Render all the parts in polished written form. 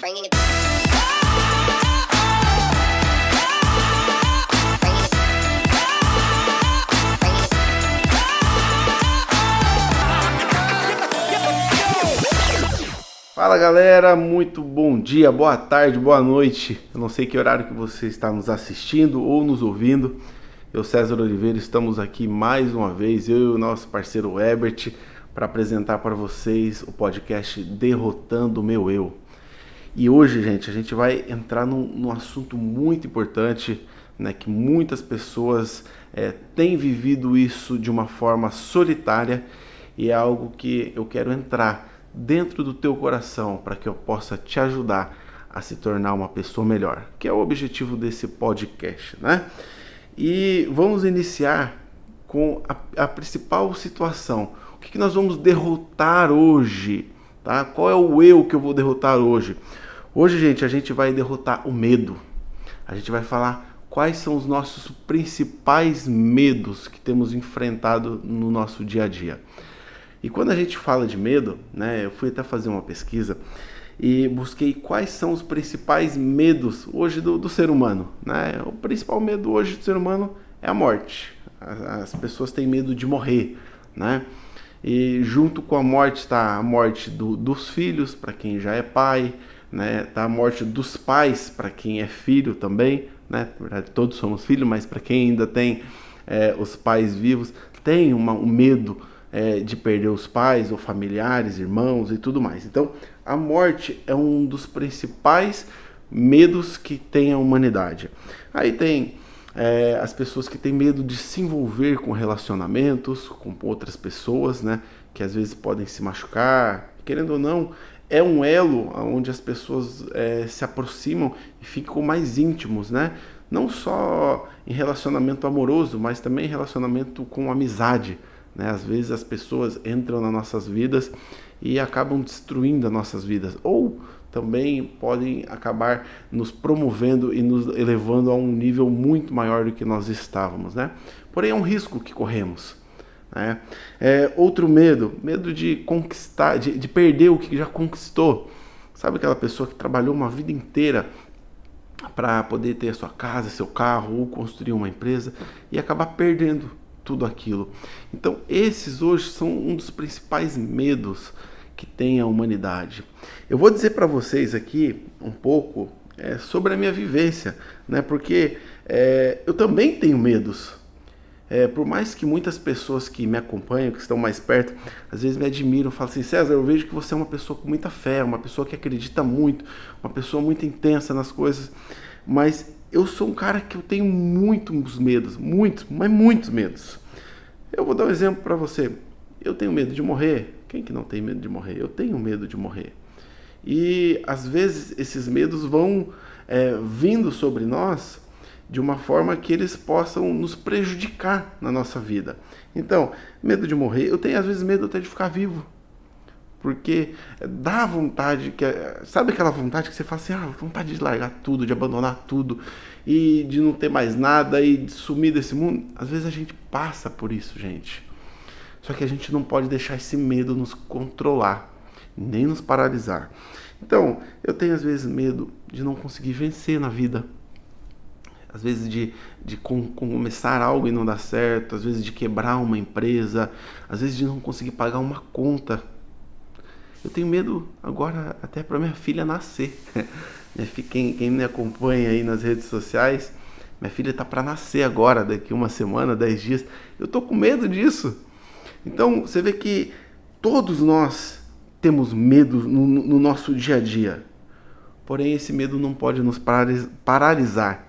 bringing it. Fala galera, muito bom dia, boa tarde, boa noite. Eu não sei que horário que você está nos assistindo ou nos ouvindo. Eu, César Oliveira, estamos aqui mais uma vez, eu e o nosso parceiro Herbert, para apresentar para vocês o podcast Derrotando o Meu Eu. E hoje, gente, a gente vai entrar num assunto muito importante, né, que muitas pessoas têm vivido isso de uma forma solitária, e é algo que eu quero entrar dentro do teu coração para que eu possa te ajudar a se tornar uma pessoa melhor, que é o objetivo desse podcast, né? E vamos iniciar com a principal situação. O que nós vamos derrotar hoje, tá? Qual é o eu que eu vou derrotar hoje? Hoje, gente, a gente vai derrotar o medo. A gente vai falar quais são os nossos principais medos que temos enfrentado no nosso dia a dia. E quando a gente fala de medo, né, eu fui até fazer uma pesquisa e busquei quais são os principais medos hoje do ser humano, né? O principal medo hoje do ser humano é a morte. As pessoas têm medo de morrer, né? E junto com a morte está a morte dos filhos, para quem já é pai, né? Tá a morte dos pais, para quem é filho também, né? Na verdade, todos somos filhos, mas para quem ainda tem os pais vivos, tem um medo de perder os pais ou familiares, irmãos e tudo mais. Então, a morte é um dos principais medos que tem a humanidade. Aí tem as pessoas que têm medo de se envolver com relacionamentos, com outras pessoas, né, que às vezes podem se machucar. Querendo ou não, é um elo onde as pessoas se aproximam e ficam mais íntimos, né? Não só em relacionamento amoroso, mas também em relacionamento com amizade. Né? Às vezes as pessoas entram nas nossas vidas e acabam destruindo as nossas vidas, ou também podem acabar nos promovendo e nos elevando a um nível muito maior do que nós estávamos, né? Porém é um risco que corremos, né? Outro medo de conquistar, de perder o que já conquistou. Sabe aquela pessoa que trabalhou uma vida inteira para poder ter a sua casa, seu carro, ou construir uma empresa e acabar perdendo tudo aquilo. Então esses hoje são um dos principais medos que tem a humanidade. Eu vou dizer para vocês aqui um pouco sobre a minha vivência, né? Porque eu também tenho medos. Por mais que muitas pessoas que me acompanham, que estão mais perto, às vezes me admiram, falam assim: César, eu vejo que você é uma pessoa com muita fé, uma pessoa que acredita muito, uma pessoa muito intensa nas coisas, mas eu sou um cara que eu tenho muitos medos, mas muitos medos. Eu vou dar um exemplo para você. Eu tenho medo de morrer. Quem que não tem medo de morrer? Eu tenho medo de morrer. E às vezes esses medos vão vindo sobre nós de uma forma que eles possam nos prejudicar na nossa vida. Então, medo de morrer. Eu tenho às vezes medo até de ficar vivo. Porque dá vontade, sabe aquela vontade que você fala assim, vontade de largar tudo, de abandonar tudo e de não ter mais nada e de sumir desse mundo? Às vezes a gente passa por isso, gente. Só que a gente não pode deixar esse medo nos controlar, nem nos paralisar. Então, eu tenho às vezes medo de não conseguir vencer na vida. Às vezes de começar algo e não dar certo, às vezes de quebrar uma empresa, às vezes de não conseguir pagar uma conta. Eu tenho medo agora até para minha filha nascer. Quem me acompanha aí nas redes sociais, minha filha está para nascer agora, daqui uma semana, 10 dias. Eu estou com medo disso. Então, você vê que todos nós temos medo no nosso dia a dia. Porém, esse medo não pode nos paralisar.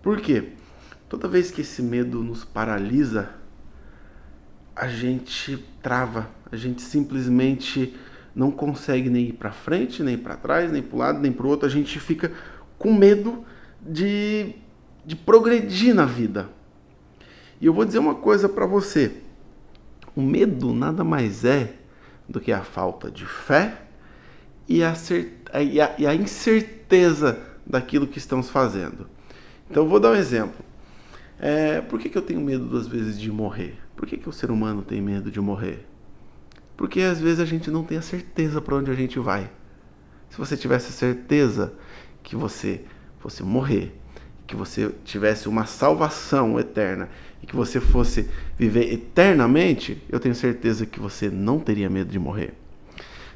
Por quê? Toda vez que esse medo nos paralisa, a gente trava, a gente simplesmente não consegue nem ir para frente, nem para trás, nem para um lado, nem para o outro. A gente fica com medo de progredir na vida. E eu vou dizer uma coisa para você. O medo nada mais é do que a falta de fé e a incerteza daquilo que estamos fazendo. Então eu vou dar um exemplo. Por que eu tenho medo, às vezes, de morrer? Por que o ser humano tem medo de morrer? Porque às vezes a gente não tem a certeza para onde a gente vai. se você tivesse certeza que você fosse morrer, que você tivesse uma salvação eterna e que você fosse viver eternamente, eu tenho certeza que você não teria medo de morrer.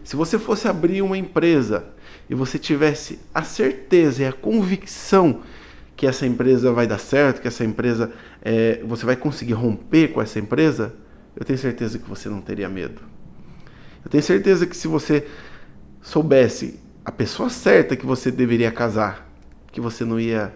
Se você fosse abrir uma empresa e você tivesse a certeza e a convicção que essa empresa vai dar certo, que essa empresa, você vai conseguir romper com essa empresa, eu tenho certeza que você não teria medo. Eu tenho certeza que se você soubesse a pessoa certa que você deveria casar, que você não ia,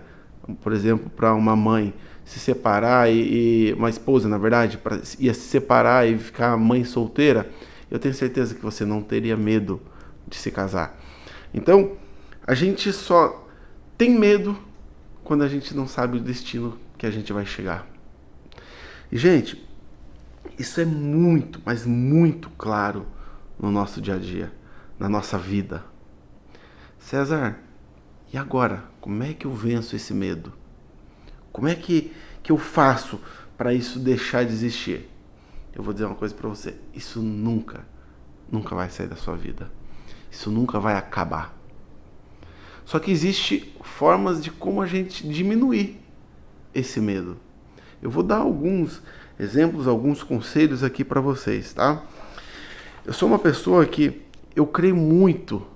por exemplo, para uma mãe se separar e uma esposa, na verdade, ia se separar e ficar mãe solteira, eu tenho certeza que você não teria medo de se casar. Então, a gente só tem medo quando a gente não sabe o destino que a gente vai chegar. E, gente, isso é muito, mas muito claro no nosso dia a dia, na nossa vida. César, e agora? Como é que eu venço esse medo? Como é que eu faço para isso deixar de existir? Eu vou dizer uma coisa para você. Isso nunca vai sair da sua vida. Isso nunca vai acabar. Só que existem formas de como a gente diminuir esse medo. Eu vou dar alguns exemplos, alguns conselhos aqui para vocês, tá? Eu sou uma pessoa que eu creio muito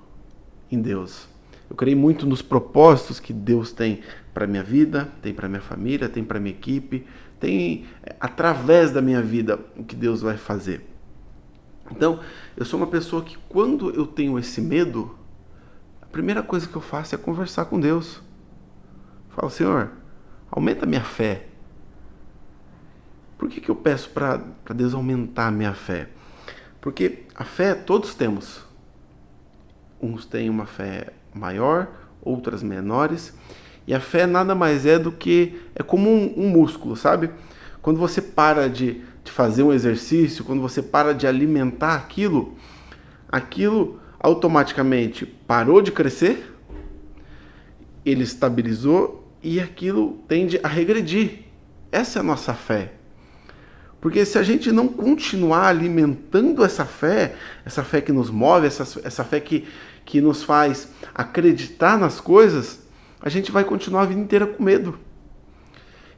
em Deus. Eu creio muito nos propósitos que Deus tem para minha vida, tem para minha família, tem para minha equipe, tem através da minha vida o que Deus vai fazer. Então, eu sou uma pessoa que quando eu tenho esse medo, a primeira coisa que eu faço é conversar com Deus. Eu falo, Senhor, aumenta a minha fé. Por que eu peço para Deus aumentar a minha fé? Porque a fé todos temos. Uns têm uma fé maior, outras menores. E a fé nada mais é do que... é como um músculo, sabe? Quando você para de fazer um exercício, quando você para de alimentar aquilo automaticamente parou de crescer, ele estabilizou e aquilo tende a regredir. Essa é a nossa fé. Porque se a gente não continuar alimentando essa fé que nos move, essa fé que nos faz acreditar nas coisas, a gente vai continuar a vida inteira com medo.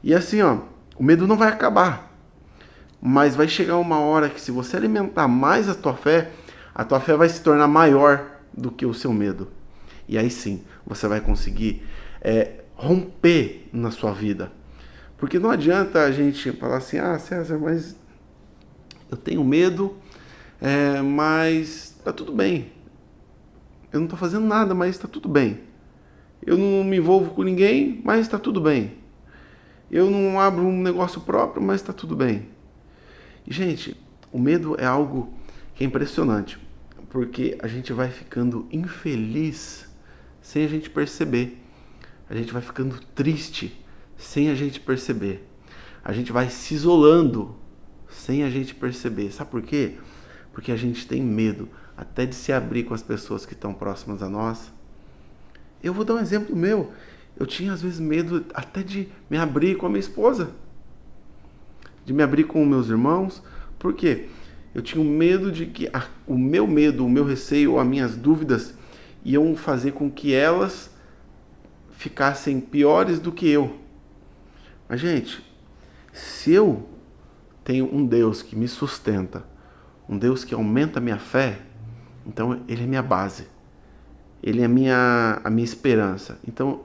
E assim, o medo não vai acabar. Mas vai chegar uma hora que se você alimentar mais a tua fé vai se tornar maior do que o seu medo. E aí sim, você vai conseguir romper na sua vida. Porque não adianta a gente falar assim, César, mas eu tenho medo, mas tá tudo bem. Eu não tô fazendo nada, mas tá tudo bem. Eu não me envolvo com ninguém, mas tá tudo bem. Eu não abro um negócio próprio, mas tá tudo bem. E, gente, o medo é algo que é impressionante, porque a gente vai ficando infeliz sem a gente perceber. A gente vai ficando triste sem a gente perceber. A gente vai se isolando sem a gente perceber. Sabe por quê? Porque a gente tem medo até de se abrir com as pessoas que estão próximas a nós. Eu vou dar um exemplo meu. Eu tinha às vezes medo até de me abrir com a minha esposa. De me abrir com meus irmãos. Por quê? Eu tinha medo de que o meu medo, o meu receio, as minhas dúvidas iam fazer com que elas ficassem piores do que eu. Mas, gente, se eu tenho um Deus que me sustenta, um Deus que aumenta a minha fé, então Ele é minha base. Ele é a minha esperança. Então,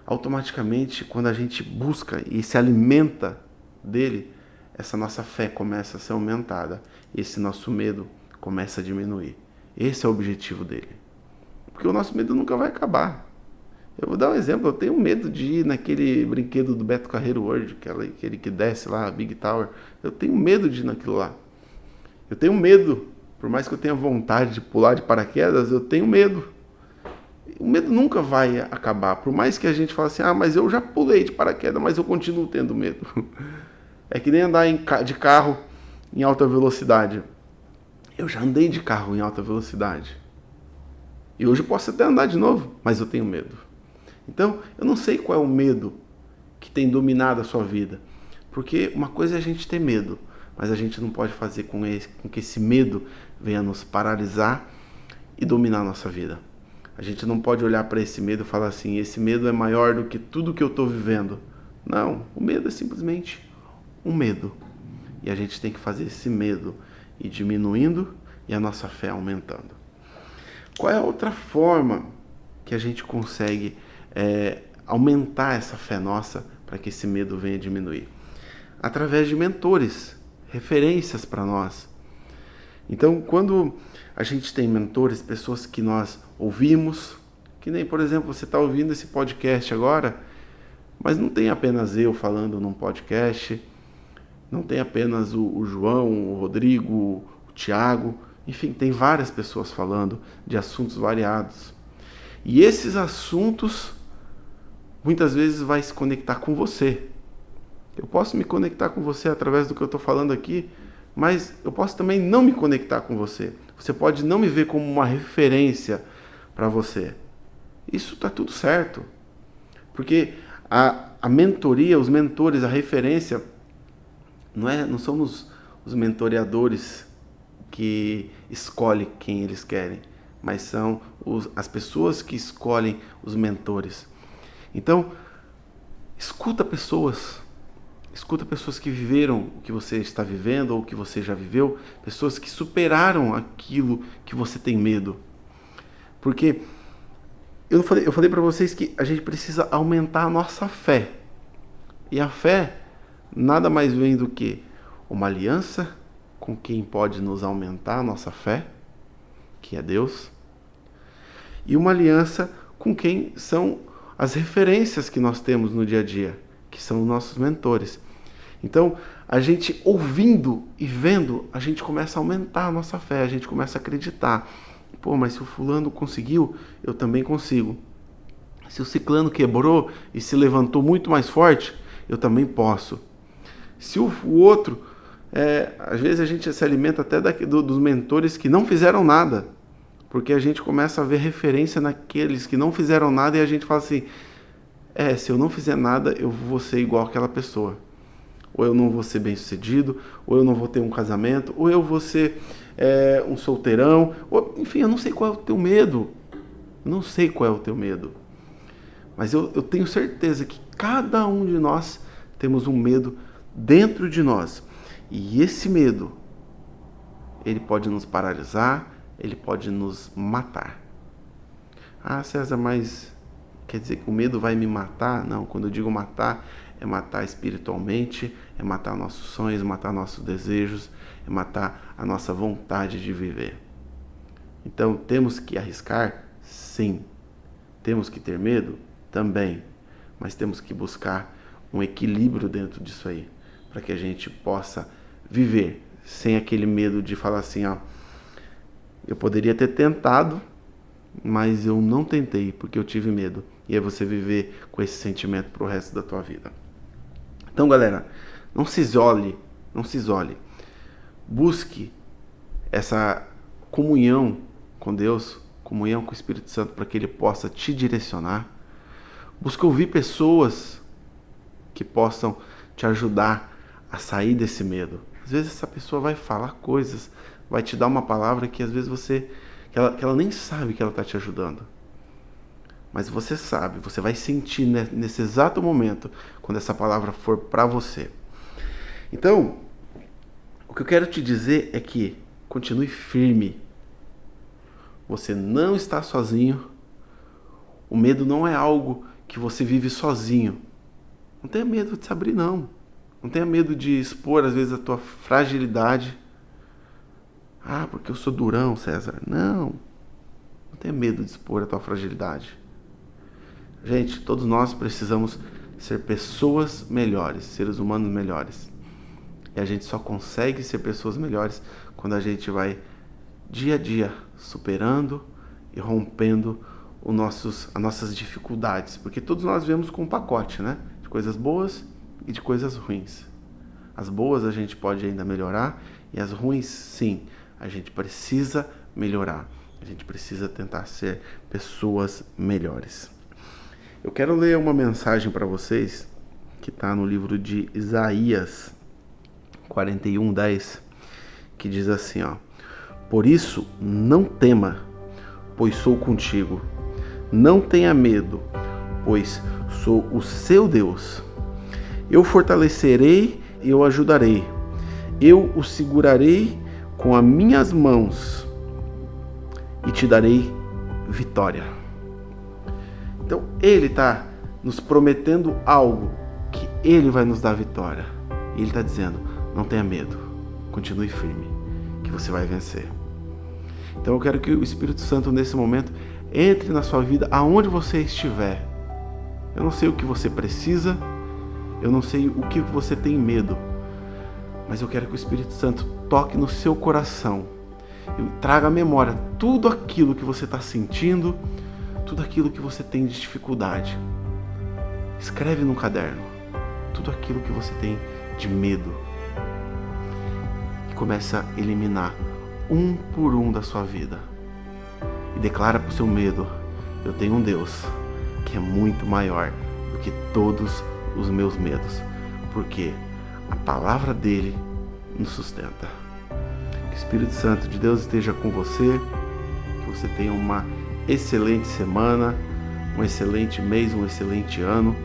automaticamente, quando a gente busca e se alimenta dele, essa nossa fé começa a ser aumentada. Esse nosso medo começa a diminuir. Esse é o objetivo dele. Porque o nosso medo nunca vai acabar. Eu vou dar um exemplo. Eu tenho medo de ir naquele brinquedo do Beto Carreiro World, aquele que desce lá, a Big Tower. Eu tenho medo de ir naquilo lá. Eu tenho medo. Por mais que eu tenha vontade de pular de paraquedas, eu tenho medo. O medo nunca vai acabar. Por mais que a gente fale assim, mas eu já pulei de paraquedas, mas eu continuo tendo medo. É que nem andar de carro em alta velocidade. Eu já andei de carro em alta velocidade. E hoje eu posso até andar de novo, mas eu tenho medo. Então, eu não sei qual é o medo que tem dominado a sua vida. Porque uma coisa é a gente ter medo, mas a gente não pode fazer com que esse medo venha nos paralisar e dominar a nossa vida. A gente não pode olhar para esse medo e falar assim, esse medo é maior do que tudo que eu estou vivendo. Não, o medo é simplesmente um medo. E a gente tem que fazer esse medo ir diminuindo e a nossa fé aumentando. Qual é a outra forma que a gente consegue aumentar essa fé nossa para que esse medo venha diminuir? Através de mentores, referências para nós. Então, quando a gente tem mentores, pessoas que nós ouvimos, que nem, por exemplo, você está ouvindo esse podcast agora, mas não tem apenas eu falando num podcast, não tem apenas o João, o Rodrigo, o Tiago, enfim, tem várias pessoas falando de assuntos variados. E esses assuntos, muitas vezes, vai se conectar com você. Eu posso me conectar com você através do que eu estou falando aqui, mas eu posso também não me conectar com você. Você pode não me ver como uma referência para você. Isso está tudo certo. Porque a mentoria, os mentores, a referência, não são os mentoreadores que escolhem quem eles querem, mas são as pessoas que escolhem os mentores. Então, escuta pessoas que viveram o que você está vivendo ou o que você já viveu, pessoas que superaram aquilo que você tem medo. Porque eu falei para vocês que a gente precisa aumentar a nossa fé. E a fé nada mais vem do que uma aliança com quem pode nos aumentar a nossa fé, que é Deus, e uma aliança com quem são as referências que nós temos no dia a dia, que são os nossos mentores. Então, a gente ouvindo e vendo, a gente começa a aumentar a nossa fé, a gente começa a acreditar. Pô, mas se o fulano conseguiu, eu também consigo. Se o ciclano quebrou e se levantou muito mais forte, eu também posso. Se o outro, às vezes a gente se alimenta até dos mentores que não fizeram nada, porque a gente começa a ver referência naqueles que não fizeram nada e a gente fala assim, se eu não fizer nada, eu vou ser igual àquela pessoa. Ou eu não vou ser bem sucedido, ou eu não vou ter um casamento, ou eu vou ser um solteirão, ou, enfim, eu não sei qual é o teu medo. Eu não sei qual é o teu medo. Mas eu tenho certeza que cada um de nós temos um medo dentro de nós. E esse medo, ele pode nos paralisar, ele pode nos matar. Ah, César, mas quer dizer que o medo vai me matar? Não, quando eu digo matar, é matar espiritualmente, é matar nossos sonhos, matar nossos desejos, é matar a nossa vontade de viver. Então, temos que arriscar? Sim. Temos que ter medo? Também. Mas temos que buscar um equilíbrio dentro disso aí, para que a gente possa viver sem aquele medo de falar assim, eu poderia ter tentado, mas eu não tentei porque eu tive medo. E aí você viver com esse sentimento pro resto da tua vida. Então, galera, não se isole. Busque essa comunhão com Deus, comunhão com o Espírito Santo, para que Ele possa te direcionar. Busque ouvir pessoas que possam te ajudar a sair desse medo. Às vezes essa pessoa vai falar coisas, vai te dar uma palavra que às vezes que ela nem sabe que ela está te ajudando. Mas você sabe, você vai sentir nesse exato momento, quando essa palavra for para você. Então, o que eu quero te dizer é que continue firme. Você não está sozinho. O medo não é algo que você vive sozinho. Não tenha medo de se abrir, não. Não tenha medo de expor, às vezes, a tua fragilidade. Ah, porque eu sou durão, César. Não tenha medo de expor a tua fragilidade. Gente, todos nós precisamos ser pessoas melhores, seres humanos melhores. E a gente só consegue ser pessoas melhores quando a gente vai, dia a dia, superando e rompendo as nossas dificuldades. Porque todos nós vivemos com um pacote, né? De coisas boas e de coisas ruins. As boas a gente pode ainda melhorar e as ruins, sim, a gente precisa melhorar. A gente precisa tentar ser pessoas melhores. Eu quero ler uma mensagem para vocês que está no livro de Isaías 41:10, que diz assim, Por isso, não tema, pois sou contigo. Não tenha medo, pois sou o seu Deus. Eu fortalecerei e o ajudarei. Eu o segurarei com as minhas mãos e te darei vitória. Então ele está nos prometendo algo que ele vai nos dar vitória. E ele está dizendo, não tenha medo, continue firme, que você vai vencer. Então eu quero que o Espírito Santo nesse momento entre na sua vida aonde você estiver. Eu não sei o que você precisa, eu não sei o que você tem medo, mas eu quero que o Espírito Santo toque no seu coração e traga à memória tudo aquilo que você está sentindo, tudo aquilo que você tem de dificuldade. Escreve num caderno tudo aquilo que você tem de medo e começa a eliminar um por um da sua vida. E declara para o seu medo, eu tenho um Deus que é muito maior do que todos os meus medos, porque a palavra dele nos sustenta. Que o Espírito Santo de Deus esteja com você, que você tenha uma excelente semana, um excelente mês, um excelente ano.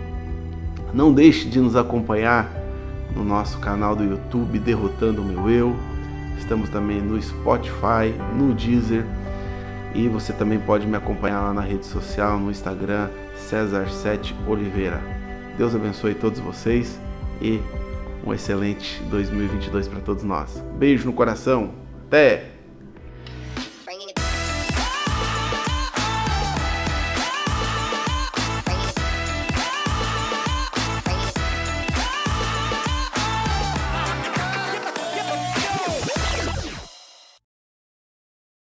Não deixe de nos acompanhar no nosso canal do YouTube, Derrotando o Meu Eu. Estamos também no Spotify, no Deezer. E você também pode me acompanhar lá na rede social, no Instagram, César7 Oliveira. Deus abençoe todos vocês e um excelente 2022 para todos nós. Beijo no coração. Até!